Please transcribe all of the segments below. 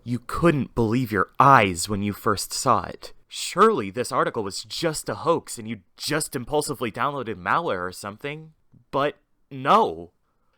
You couldn't believe your eyes when you first saw it. Surely this article was just a hoax and you just impulsively downloaded malware or something. But no.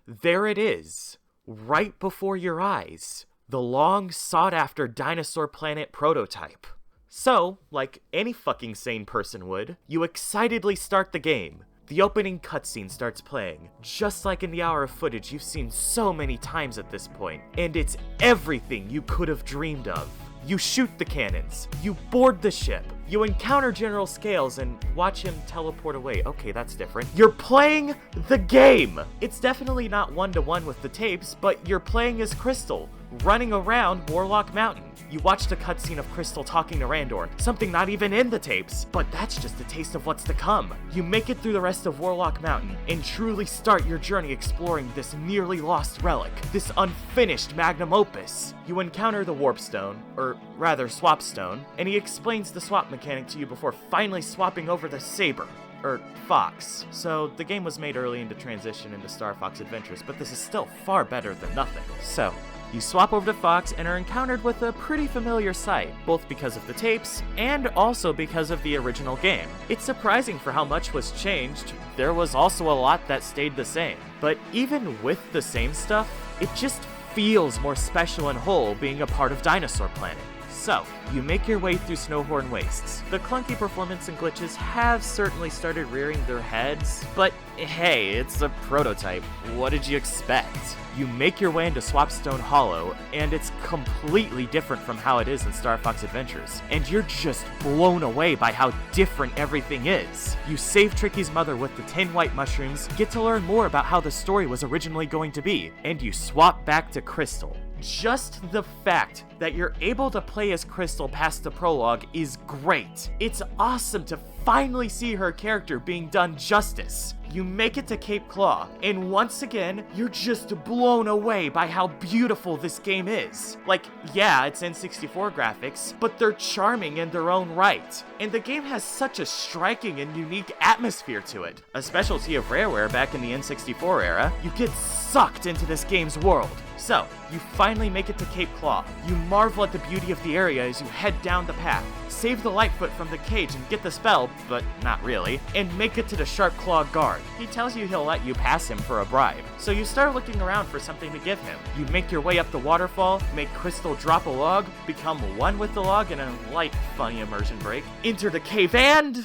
There it is. Right before your eyes. The long sought-after Dinosaur Planet prototype. So, like any fucking sane person would, you excitedly start the game. The opening cutscene starts playing, just like in the hour of footage you've seen so many times at this point, and it's everything you could have dreamed of. You shoot the cannons, you board the ship, you encounter General Scales and watch him teleport away. Okay, that's different. You're playing the game! It's definitely not one-to-one with the tapes, but you're playing as Crystal, running around Warlock Mountain. You watched a cutscene of Crystal talking to Randor, something not even in the tapes, but that's just a taste of what's to come. You make it through the rest of Warlock Mountain, and truly start your journey exploring this nearly lost relic, this unfinished magnum opus. You encounter the Warp Stone, or rather Swap Stone, and he explains the swap mechanic to you before finally swapping over the Saber. Or Fox. So the game was made early into transition into Star Fox Adventures, but this is still far better than nothing. So, you swap over to Fox and are encountered with a pretty familiar sight, both because of the tapes, and also because of the original game. It's surprising for how much was changed. There was also a lot that stayed the same. But even with the same stuff, it just feels more special and whole being a part of Dinosaur Planet. So, you make your way through Snowhorn Wastes. The clunky performance and glitches have certainly started rearing their heads, but hey, it's a prototype. What did you expect? You make your way into Swapstone Hollow, and it's completely different from how it is in Star Fox Adventures, and you're just blown away by how different everything is. You save Tricky's mother with the 10 white mushrooms, get to learn more about how the story was originally going to be, and you swap back to Crystal. Just the fact that you're able to play as Crystal past the prologue is great. It's awesome to finally see her character being done justice. You make it to Cape Claw, and once again, you're just blown away by how beautiful this game is. Like, yeah, it's N64 graphics, but they're charming in their own right. And the game has such a striking and unique atmosphere to it. A specialty of Rareware back in the N64 era, you get sucked into this game's world. So, you finally make it to Cape Claw. You marvel at the beauty of the area as you head down the path, save the Lightfoot from the cage and get the spell, but not really, and make it to the Sharp Claw guard. He tells you he'll let you pass him for a bribe, so you start looking around for something to give him. You make your way up the waterfall, make Crystal drop a log, become one with the log in a light, funny immersion break, enter the cave, and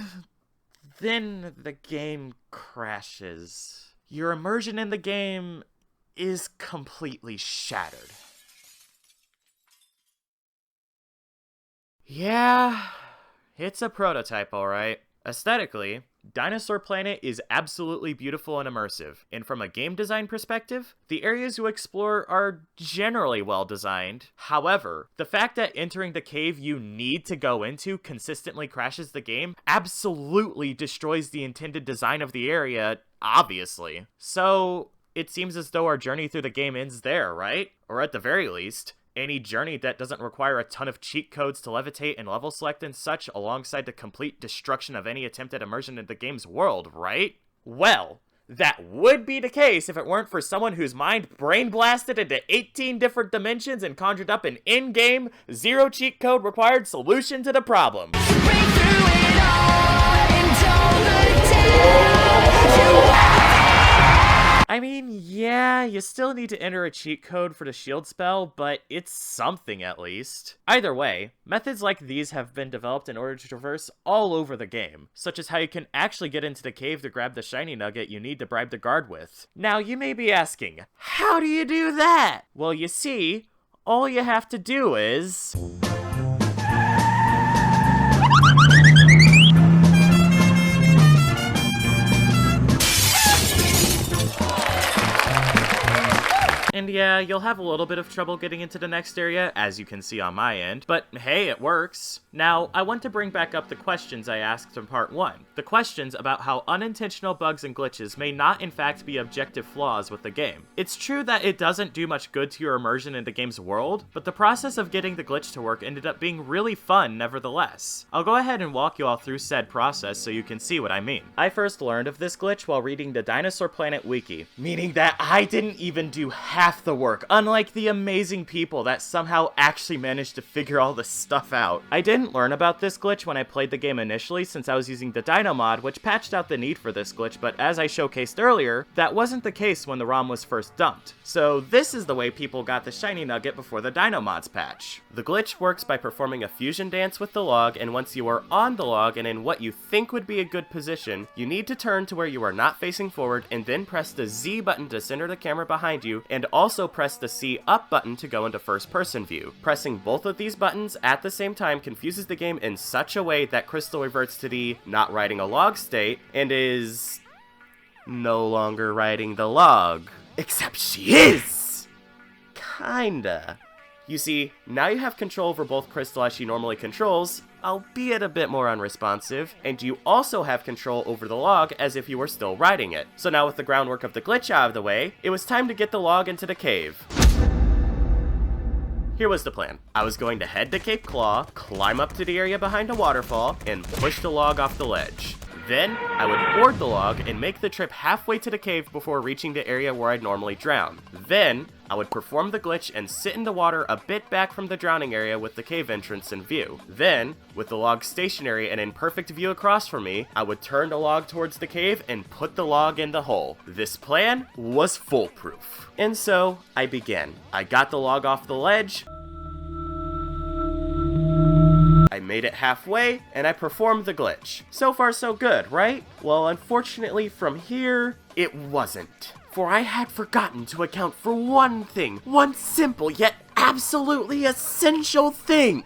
then the game crashes. Your immersion in the game is completely shattered. Yeah, it's a prototype, alright. Aesthetically, Dinosaur Planet is absolutely beautiful and immersive, and from a game design perspective, the areas you explore are generally well designed. However, the fact that entering the cave you need to go into consistently crashes the game absolutely destroys the intended design of the area, obviously. So, it seems as though our journey through the game ends there, right? Or at the very least, any journey that doesn't require a ton of cheat codes to levitate and level select and such alongside the complete destruction of any attempted immersion in the game's world, right? Well, that would be the case if it weren't for someone whose mind brain blasted into 18 different dimensions and conjured up an in-game, zero cheat code required solution to the problem. I mean, yeah, you still need to enter a cheat code for the shield spell, but it's something at least. Either way, methods like these have been developed in order to traverse all over the game, such as how you can actually get into the cave to grab the shiny nugget you need to bribe the guard with. Now, you may be asking, how do you do that? Well, you see, all you have to do is... And yeah, you'll have a little bit of trouble getting into the next area, as you can see on my end, but hey, it works. Now, I want to bring back up the questions I asked in part 1. The questions about how unintentional bugs and glitches may not in fact be objective flaws with the game. It's true that it doesn't do much good to your immersion in the game's world, but the process of getting the glitch to work ended up being really fun nevertheless. I'll go ahead and walk you all through said process so you can see what I mean. I first learned of this glitch while reading the Dinosaur Planet wiki, meaning that I didn't even do half half the work, unlike the amazing people that somehow actually managed to figure all this stuff out. I didn't learn about this glitch when I played the game initially, since I was using the Dino mod, which patched out the need for this glitch, but as I showcased earlier, that wasn't the case when the ROM was first dumped. So this is the way people got the shiny nugget before the Dino mods patch. The glitch works by performing a fusion dance with the log, and once you are on the log and in what you think would be a good position, you need to turn to where you are not facing forward and then press the Z button to center the camera behind you, and also press the C up button to go into first person view. Pressing both of these buttons at the same time confuses the game in such a way that Crystal reverts to the not riding a log state and is no longer riding the log. Except she is! Kinda. You see, now you have control over both Crystal as she normally controls, albeit a bit more unresponsive, and you also have control over the log as if you were still riding it. So now with the groundwork of the glitch out of the way, it was time to get the log into the cave. Here was the plan. I was going to head to Cape Claw, climb up to the area behind a waterfall, and push the log off the ledge. Then, I would board the log and make the trip halfway to the cave before reaching the area where I'd normally drown. Then, I would perform the glitch and sit in the water a bit back from the drowning area with the cave entrance in view. Then, with the log stationary and in perfect view across from me, I would turn the log towards the cave and put the log in the hole. This plan was foolproof. And so, I began. I got the log off the ledge, I made it halfway, and I performed the glitch. So far so good, right? Well, unfortunately from here, it wasn't. For I had forgotten to account for one thing, one simple yet absolutely essential thing.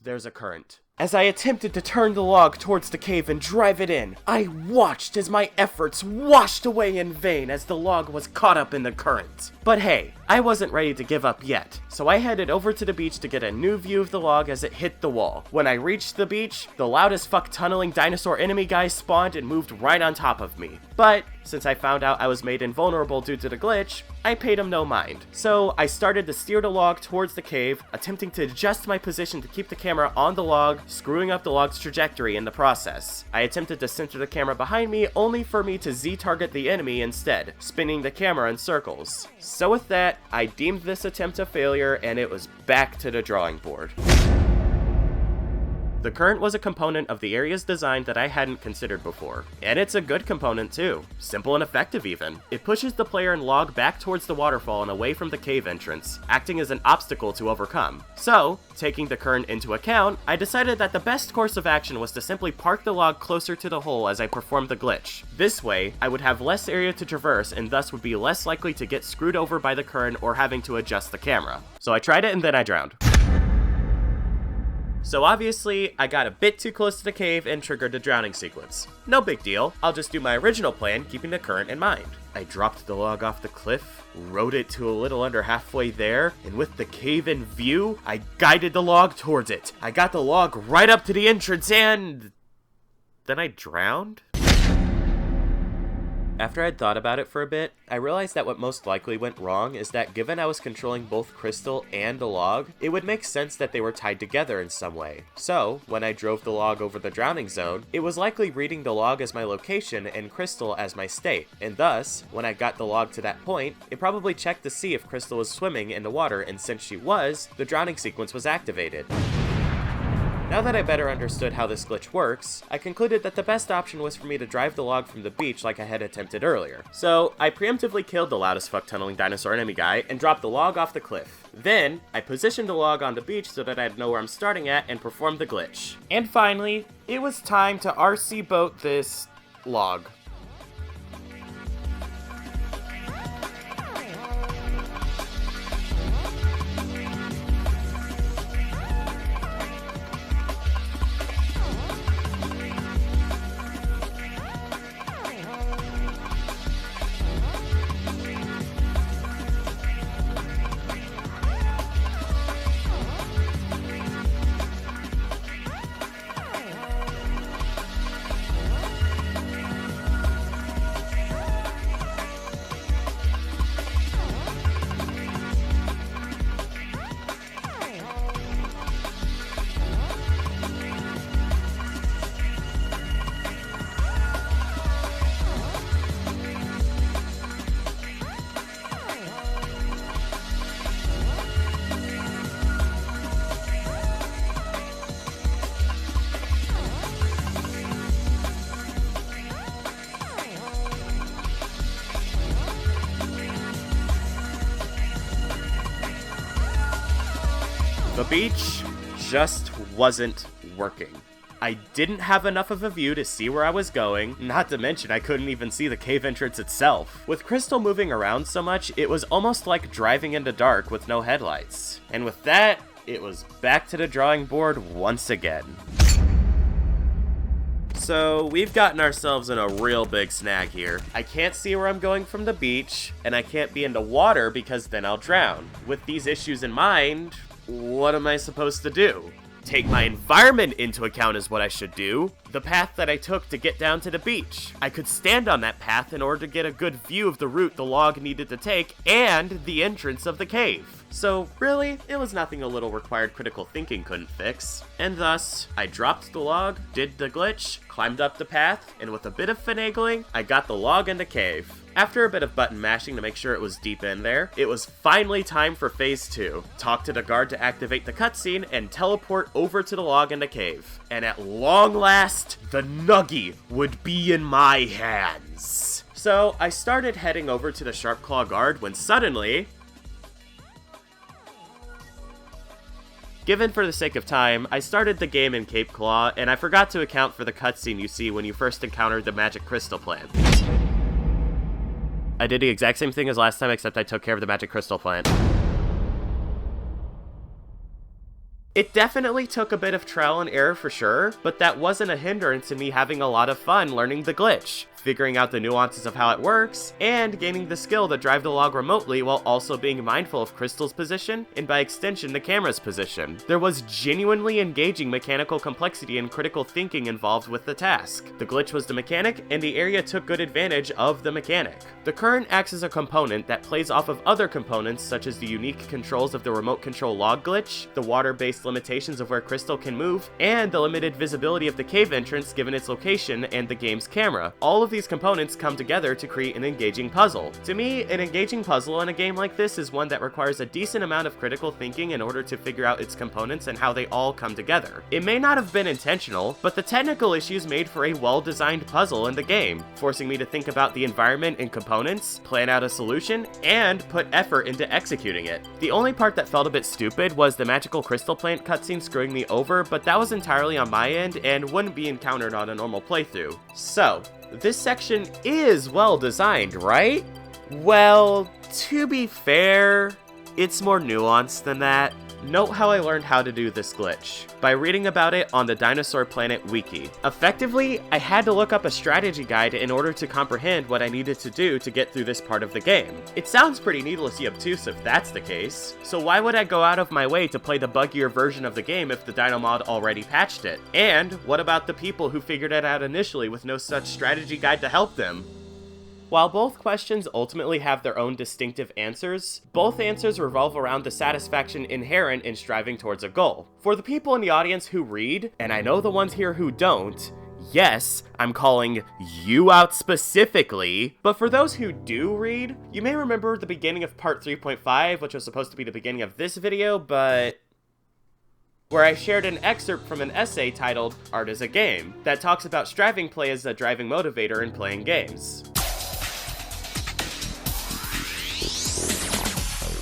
There's a current. As I attempted to turn the log towards the cave and drive it in, I watched as my efforts washed away in vain as the log was caught up in the current. But hey, I wasn't ready to give up yet, so I headed over to the beach to get a new view of the log as it hit the wall. When I reached the beach, the loud as fuck tunneling dinosaur enemy guy spawned and moved right on top of me. But since I found out I was made invulnerable due to the glitch, I paid him no mind. So I started to steer the log towards the cave, attempting to adjust my position to keep the camera on the log, screwing up the log's trajectory in the process. I attempted to center the camera behind me, only for me to Z-target the enemy instead, spinning the camera in circles. So with that, I deemed this attempt a failure, and it was back to the drawing board. The current was a component of the area's design that I hadn't considered before. And it's a good component too. Simple and effective even. It pushes the player and log back towards the waterfall and away from the cave entrance, acting as an obstacle to overcome. So, taking the current into account, I decided that the best course of action was to simply park the log closer to the hole as I performed the glitch. This way, I would have less area to traverse and thus would be less likely to get screwed over by the current or having to adjust the camera. So I tried it and then I drowned. So obviously, I got a bit too close to the cave and triggered the drowning sequence. No big deal, I'll just do my original plan, keeping the current in mind. I dropped the log off the cliff, rode it to a little under halfway there, and with the cave in view, I guided the log towards it. I got the log right up to the entrance and then I drowned? After I'd thought about it for a bit, I realized that what most likely went wrong is that given I was controlling both Crystal and the log, it would make sense that they were tied together in some way. So, when I drove the log over the drowning zone, it was likely reading the log as my location and Crystal as my state, and thus, when I got the log to that point, it probably checked to see if Crystal was swimming in the water, and since she was, the drowning sequence was activated. Now that I better understood how this glitch works, I concluded that the best option was for me to drive the log from the beach like I had attempted earlier. So, I preemptively killed the loud as fuck tunneling dinosaur enemy guy and dropped the log off the cliff. Then, I positioned the log on the beach so that I'd know where I'm starting at and performed the glitch. And finally, it was time to RC boat this log. beach just wasn't working. I didn't have enough of a view to see where I was going, not to mention I couldn't even see the cave entrance itself. With Crystal moving around so much, it was almost like driving in the dark with no headlights. And with that, it was back to the drawing board once again. So, we've gotten ourselves in a real big snag here. I can't see where I'm going from the beach, and I can't be in the water because then I'll drown. With these issues in mind, what am I supposed to do? Take my environment into account is what I should do. The path that I took to get down to the beach. I could stand on that path in order to get a good view of the route the log needed to take and the entrance of the cave. So really, it was nothing a little required critical thinking couldn't fix. And thus, I dropped the log, did the glitch, climbed up the path, and with a bit of finagling, I got the log in the cave. After a bit of button mashing to make sure it was deep in there, it was finally time for phase 2. Talk to the guard to activate the cutscene and teleport over to the log in the cave. And at long last, the nuggie would be in my hands. So I started heading over to the Sharp Claw guard when suddenly, given for the sake of time, I started the game in Cape Claw, and I forgot to account for the cutscene you see when you first encountered the magic crystal plant. I did the exact same thing as last time, except I took care of the magic crystal plant. It definitely took a bit of trial and error for sure, but that wasn't a hindrance in me having a lot of fun learning the glitch, figuring out the nuances of how it works, and gaining the skill to drive the log remotely while also being mindful of Crystal's position, and by extension the camera's position. There was genuinely engaging mechanical complexity and critical thinking involved with the task. The glitch was the mechanic, and the area took good advantage of the mechanic. The current acts as a component that plays off of other components such as the unique controls of the remote control log glitch, the water-based limitations of where Crystal can move, and the limited visibility of the cave entrance given its location and the game's camera. All of these components come together to create an engaging puzzle. To me, an engaging puzzle in a game like this is one that requires a decent amount of critical thinking in order to figure out its components and how they all come together. It may not have been intentional, but the technical issues made for a well-designed puzzle in the game, forcing me to think about the environment and components, plan out a solution, and put effort into executing it. The only part that felt a bit stupid was the magical crystal plant cutscene screwing me over, but that was entirely on my end and wouldn't be encountered on a normal playthrough. So, this section is well designed, right? Well, to be fair, it's more nuanced than that. Note how I learned how to do this glitch, by reading about it on the Dinosaur Planet wiki. Effectively, I had to look up a strategy guide in order to comprehend what I needed to do to get through this part of the game. It sounds pretty needlessly obtuse if that's the case, so why would I go out of my way to play the buggier version of the game if the Dino mod already patched it? And what about the people who figured it out initially with no such strategy guide to help them? While both questions ultimately have their own distinctive answers, both answers revolve around the satisfaction inherent in striving towards a goal. For the people in the audience who read, and I know the ones here who don't, yes, I'm calling you out specifically, but for those who do read, you may remember the beginning of part 3.5, which was supposed to be the beginning of this video, but where I shared an excerpt from an essay titled Art is a Game, that talks about striving play as a driving motivator in playing games.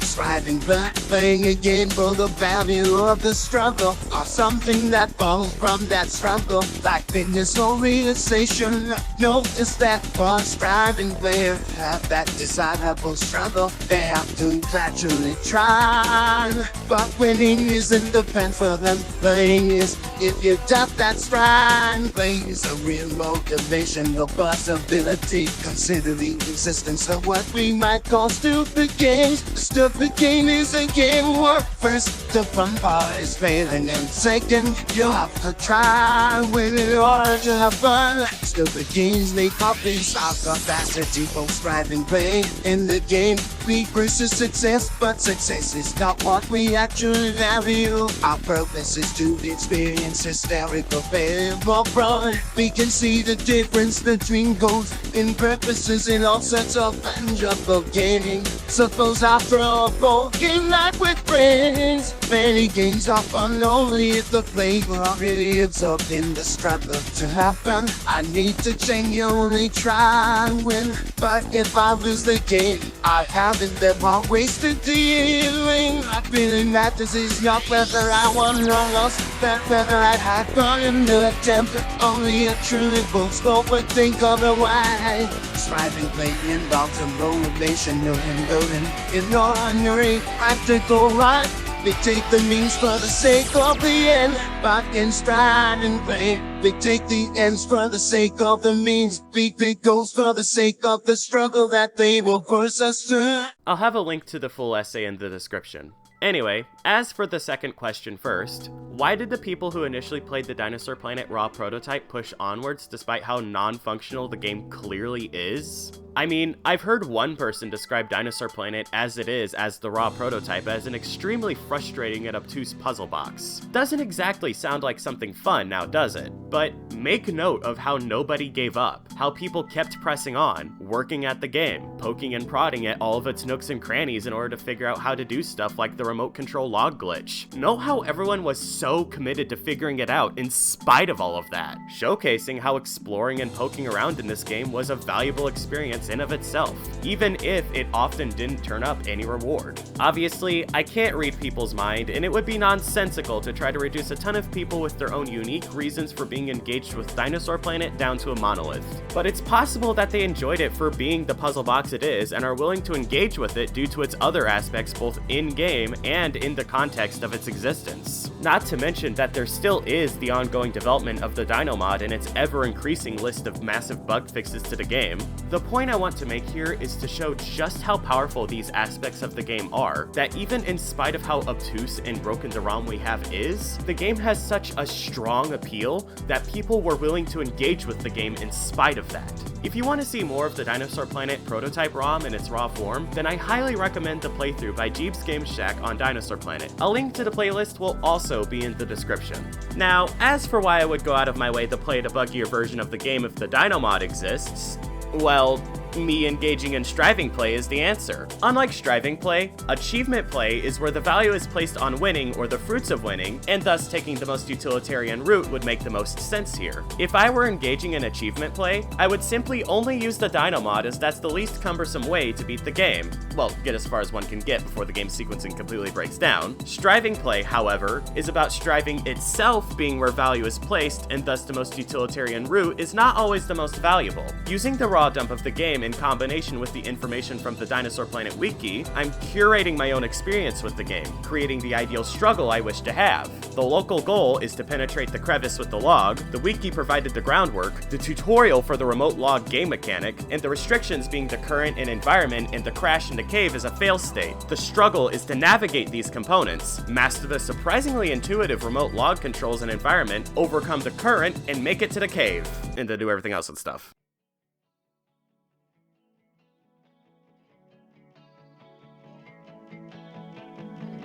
Striving back, playing again for the value of the struggle, or something that falls from that struggle, like fitness or realization. Notice that for striving players have that desirable struggle. They have to gradually try, but winning isn't the plan for them. Playing is, if you doubt that strive, playing is a real motivation, no possibility. Consider the existence of what we might call stupid games. Stupid game is a game where first the fun part is failing, and second you have to try with it in order to have fun. Stupid games need copies our capacity for striving play. In the game we pursue success, but success is not what we actually value. Our purpose is to experience hysterical failure for fun. We can see the difference between goals and purposes in all sorts of enjoyable gaming. Suppose I throw a ball game night with friends. Many games are fun only if the player already absorbed in the struggle to happen. I need to genuinely try and win, but if I lose the game, I have having them all wasted to healing. I'm feeling that this is not whether I won or lost, that whether I'd had fun in the attempt. Only a truly bold scope would think otherwise. Striving, playing, involves a motivation, no building in your honorary practical life. They take the means for the sake of the end, but in stride and play. They take the ends for the sake of the means. Beat big goals for the sake of the struggle that they will force us to. I'll have a link to the full essay in the description. Anyway, as for the second question first, why did the people who initially played the Dinosaur Planet raw prototype push onwards despite how non-functional the game clearly is? I mean, I've heard one person describe Dinosaur Planet as it is as the raw prototype as an extremely frustrating and obtuse puzzle box. Doesn't exactly sound like something fun now, does it? But make note of how nobody gave up, how people kept pressing on, working at the game, poking and prodding at all of its nooks and crannies in order to figure out how to do stuff like the remote control log glitch. Note how everyone was so committed to figuring it out in spite of all of that, showcasing how exploring and poking around in this game was a valuable experience in of itself, even if it often didn't turn up any reward. Obviously, I can't read people's mind, and it would be nonsensical to try to reduce a ton of people with their own unique reasons for being engaged with Dinosaur Planet down to a monolith. But it's possible that they enjoyed it for being the puzzle box it is and are willing to engage with it due to its other aspects both in-game and in the context of its existence. Not to mention that there still is the ongoing development of the Dino mod and its ever-increasing list of massive bug fixes to the game. The point I want to make here is to show just how powerful these aspects of the game are, that even in spite of how obtuse and broken the ROM we have is, the game has such a strong appeal that people were willing to engage with the game in spite of that. If you want to see more of the Dinosaur Planet prototype ROM in its raw form, then I highly recommend the playthrough by Jeeb's Game Shack on Dinosaur Planet. A link to the playlist will also be in the description. Now, as for why I would go out of my way to play the buggier version of the game if the Dino mod exists, well, me engaging in striving play is the answer. Unlike striving play, achievement play is where the value is placed on winning or the fruits of winning, and thus taking the most utilitarian route would make the most sense here. If I were engaging in achievement play, I would simply only use the Dino mod as that's the least cumbersome way to beat the game. Well, get as far as one can get before the game sequencing completely breaks down. Striving play, however, is about striving itself being where value is placed, and thus the most utilitarian route is not always the most valuable. Using the raw dump of the game in combination with the information from the Dinosaur Planet wiki, I'm curating my own experience with the game, creating the ideal struggle I wish to have. The local goal is to penetrate the crevice with the log, the wiki provided the groundwork, the tutorial for the remote log game mechanic, and the restrictions being the current and environment and the crash in the cave as a fail state. The struggle is to navigate these components, master the surprisingly intuitive remote log controls and environment, overcome the current, and make it to the cave, and to do everything else and stuff.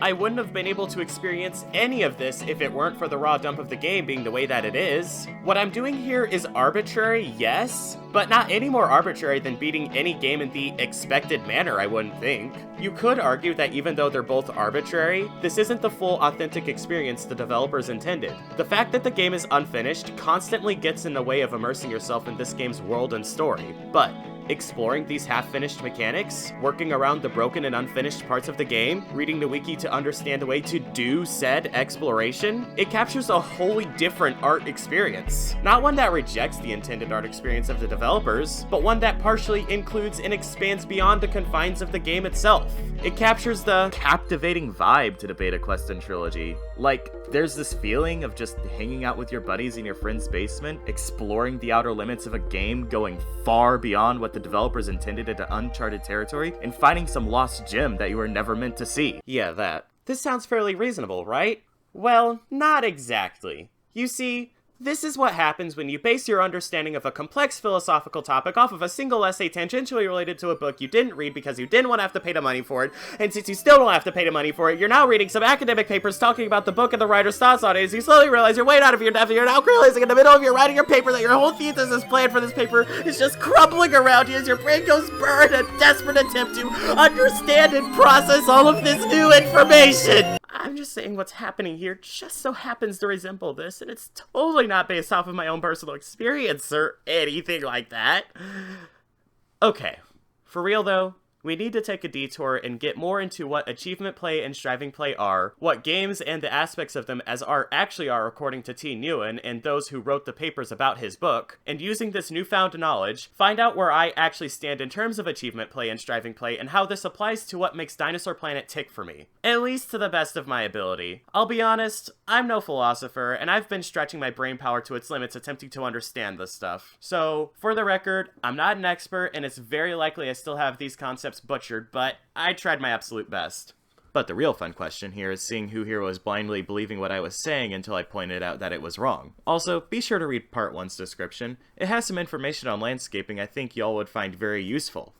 I wouldn't have been able to experience any of this if it weren't for the raw dump of the game being the way that it is. What I'm doing here is arbitrary, yes, but not any more arbitrary than beating any game in the expected manner, I wouldn't think. You could argue that even though they're both arbitrary, this isn't the full authentic experience the developers intended. The fact that the game is unfinished constantly gets in the way of immersing yourself in this game's world and story, but exploring these half-finished mechanics, working around the broken and unfinished parts of the game, reading the wiki to understand the way to do said exploration, it captures a wholly different art experience. Not one that rejects the intended art experience of the developers, but one that partially includes and expands beyond the confines of the game itself. It captures the captivating vibe to the Beta Quest and Trilogy. Like, there's this feeling of just hanging out with your buddies in your friend's basement, exploring the outer limits of a game, going far beyond what the developers intended into uncharted territory, and finding some lost gem that you were never meant to see. Yeah, that. This sounds fairly reasonable, right? Well, not exactly. You see, this is what happens when you base your understanding of a complex philosophical topic off of a single essay tangentially related to a book you didn't read because you didn't want to have to pay the money for it, and since you still don't have to pay the money for it, you're now reading some academic papers talking about the book and the writer's thoughts on it. As you slowly realize you're way out of your depth, and you're now realizing in the middle of your writing your paper that your whole thesis is planned for this paper is just crumbling around you as your brain goes burr in a desperate attempt to understand and process all of this new information. I'm just saying what's happening here just so happens to resemble this, and it's totally not based off of my own personal experience or anything like that. Okay, for real though, we need to take a detour and get more into what achievement play and striving play are, what games and the aspects of them as art actually are according to T. Nguyen and those who wrote the papers about his book, and using this newfound knowledge, find out where I actually stand in terms of achievement play and striving play and how this applies to what makes Dinosaur Planet tick for me. At least to the best of my ability. I'll be honest, I'm no philosopher, and I've been stretching my brain power to its limits attempting to understand this stuff. So, for the record, I'm not an expert, and it's very likely I still have these concepts butchered, but I tried my absolute best. But the real fun question here is seeing who here was blindly believing what I was saying until I pointed out that it was wrong. Also, be sure to read Part 1's description. It has some information on landscaping I think y'all would find very useful.